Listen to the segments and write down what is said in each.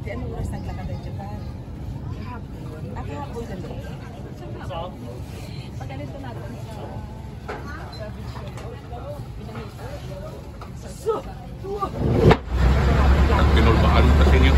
Di anong oras naglakad ang Japan? Kahapon. Kahapon ka doon. Pag ganito natin sa beach pinulbaan kasi niyo.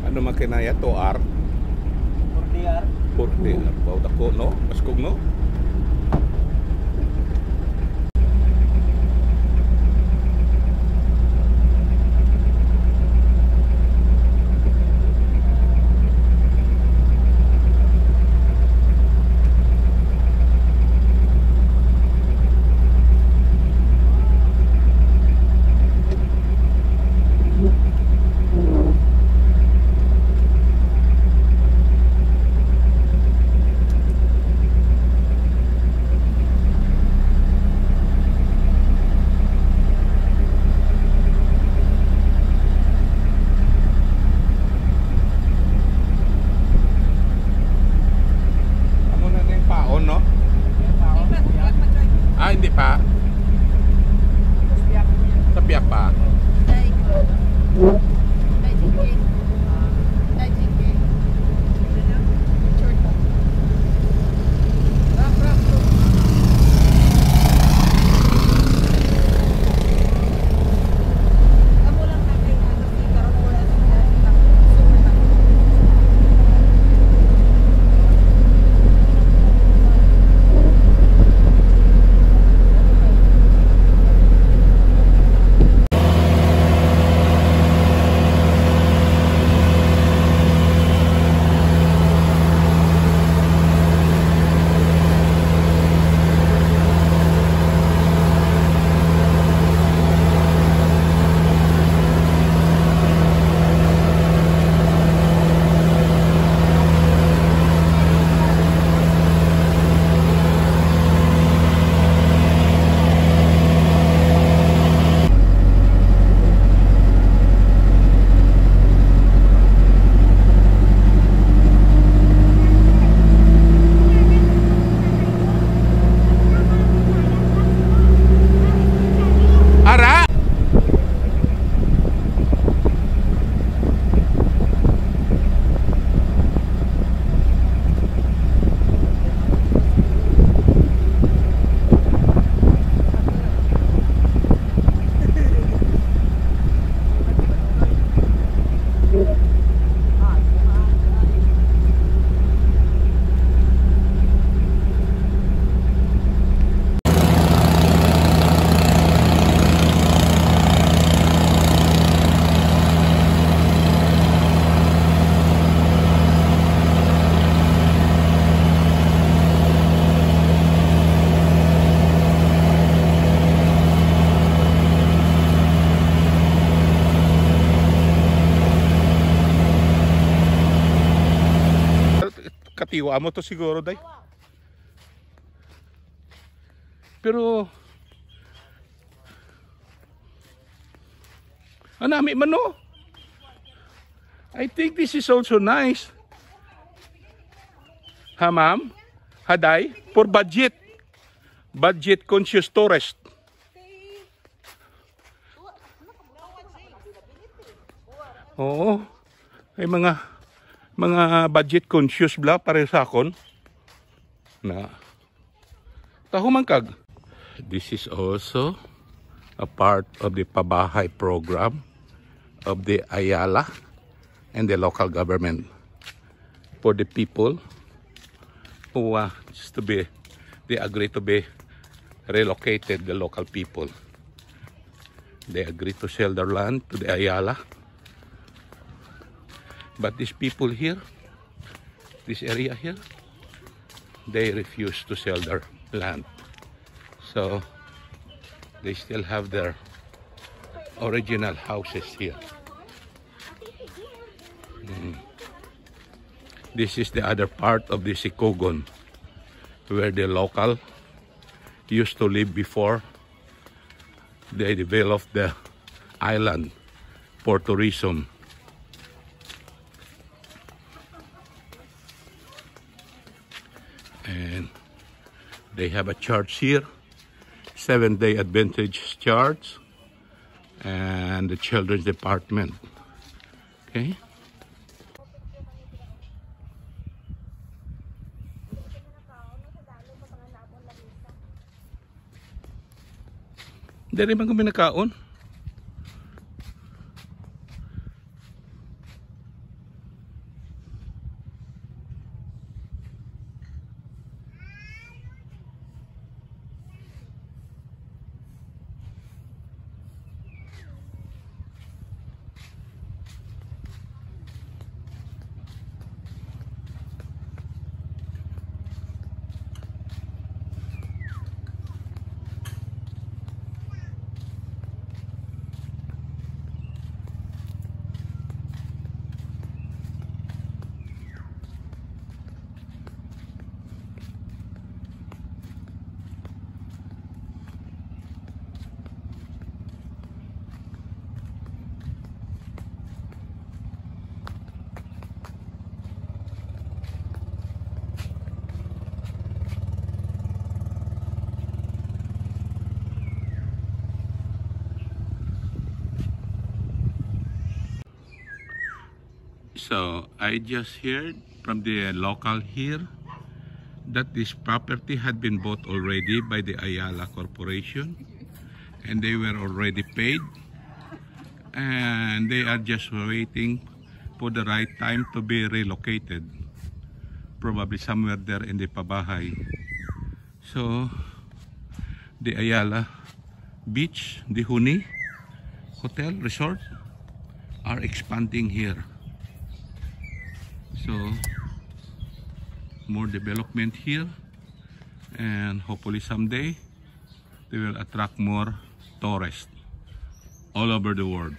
Ano makinaya to R? 40R. 40R. Bawa tako no? Maskog no? Ah, hindi pa. Sa piyak pa. Katiwa mo to siguro, day. Pero anami man no. I think this is also nice. Ha ma'am? Haday? For budget. Budget conscious tourist. Oo. Ay mga budget conscious bla pare sa akon. Na. Tahumangkag. This is also a part of the pabahay program of the Ayala and the local government for the people who they agree to be relocated, the local people. They agree to sell their land to the Ayala. But these people here, this area here, they refuse to sell their land. So they still have their original houses here. This is the other part of the Sikogon, where the local used to live before they developed the island for tourism. And they have a church here, 7-day Adventist church, and the children's department. Okay. Dari man kami nakaon. So I just heard from the local here that this property had been bought already by the Ayala Corporation, and they were already paid, and they are just waiting for the right time to be relocated, probably somewhere there in the Pabahay. So the Ayala Beach, the Huni Hotel Resort are expanding here. So more development here, and hopefully someday they will attract more tourists all over the world.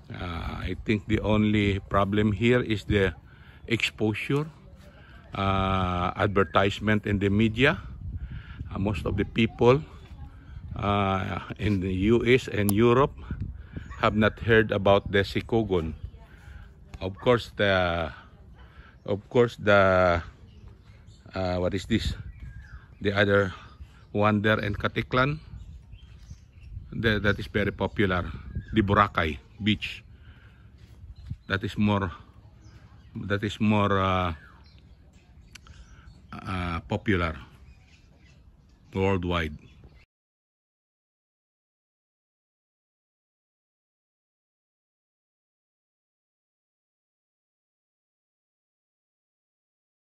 I think the only problem here is the exposure, advertisement in the media. Most of the people in the US and Europe have not heard about the Sikogon. Of course, what is this? The other one there in Katiklan, that is very popular. The Boracay Beach. That is more popular worldwide.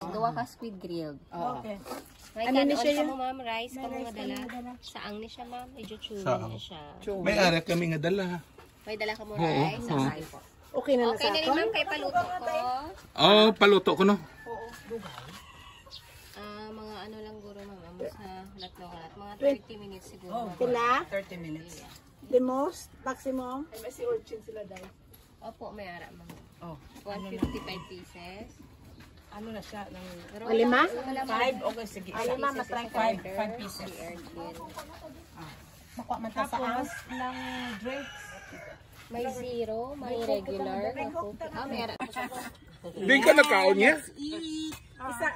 Gawa ka squid grilled. Okay. Right, Ano ano ni siya siya yun? mo, ma'am? Rice ka May mga rice ka dala. mga dala. Saang ni siya, ma'am? Medyo chewy Saang. na siya. May ara kami nga dala. May dala ka mo Oo, rice. oo. Sakay po. Okay na Okay na rin, ma'am. Kay paluto ko. Oh, paluto ko no. Mga ano lang guro, ma'am. Sa lahat. Mga 30 minutes siguro. ma'am. Sila? 30 minutes. The most? Maximum? Opo, may ara, ma'am. Oh. 155 pieces. ano na siya, ng O, 5? 5, okay, sige. Lima, matry 5 pieces. Makuha man ta sa Tapos, ng drinks. May 0, may regular. May ara. Hindi ka nakaon niya? Isa,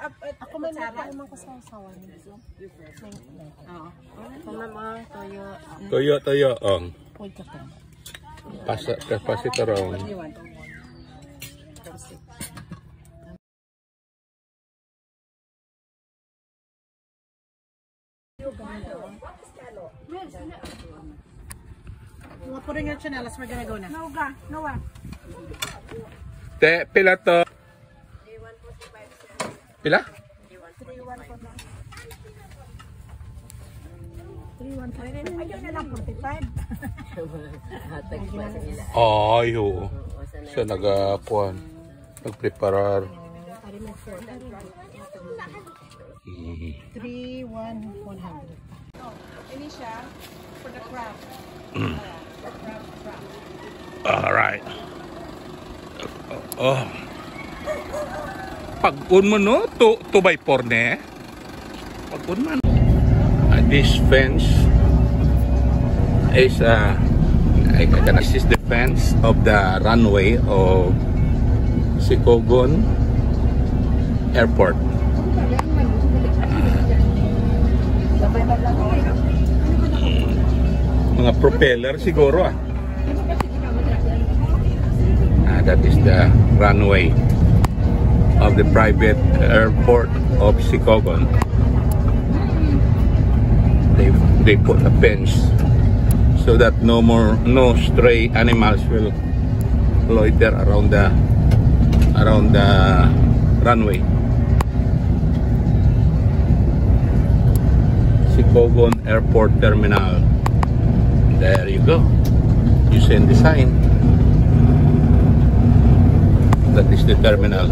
ako may naman ko sa usawan. Toyo. Pwede ka to. Capacitor on. Mga po rin yung chanelas, we're gonna go na. Nawa. Te, pila to? Pila? 315. Ayaw na lang 45. Ay, oo. Siya nag-kuhan. Nag-preparar. 3,100. Ini siya for the crab. Alright. Oh. Pag-un mo no, 2x4 ne. Pag-un man. This fence is this is the fence of the runway of Sicogon Airport. Mga propeller siguro ah. That is the runway of the private airport of Sicogon. They put a fence so that no stray animals will loiter around the runway. Sicogon Airport Terminal. There you go. You see the sign. That is the terminal.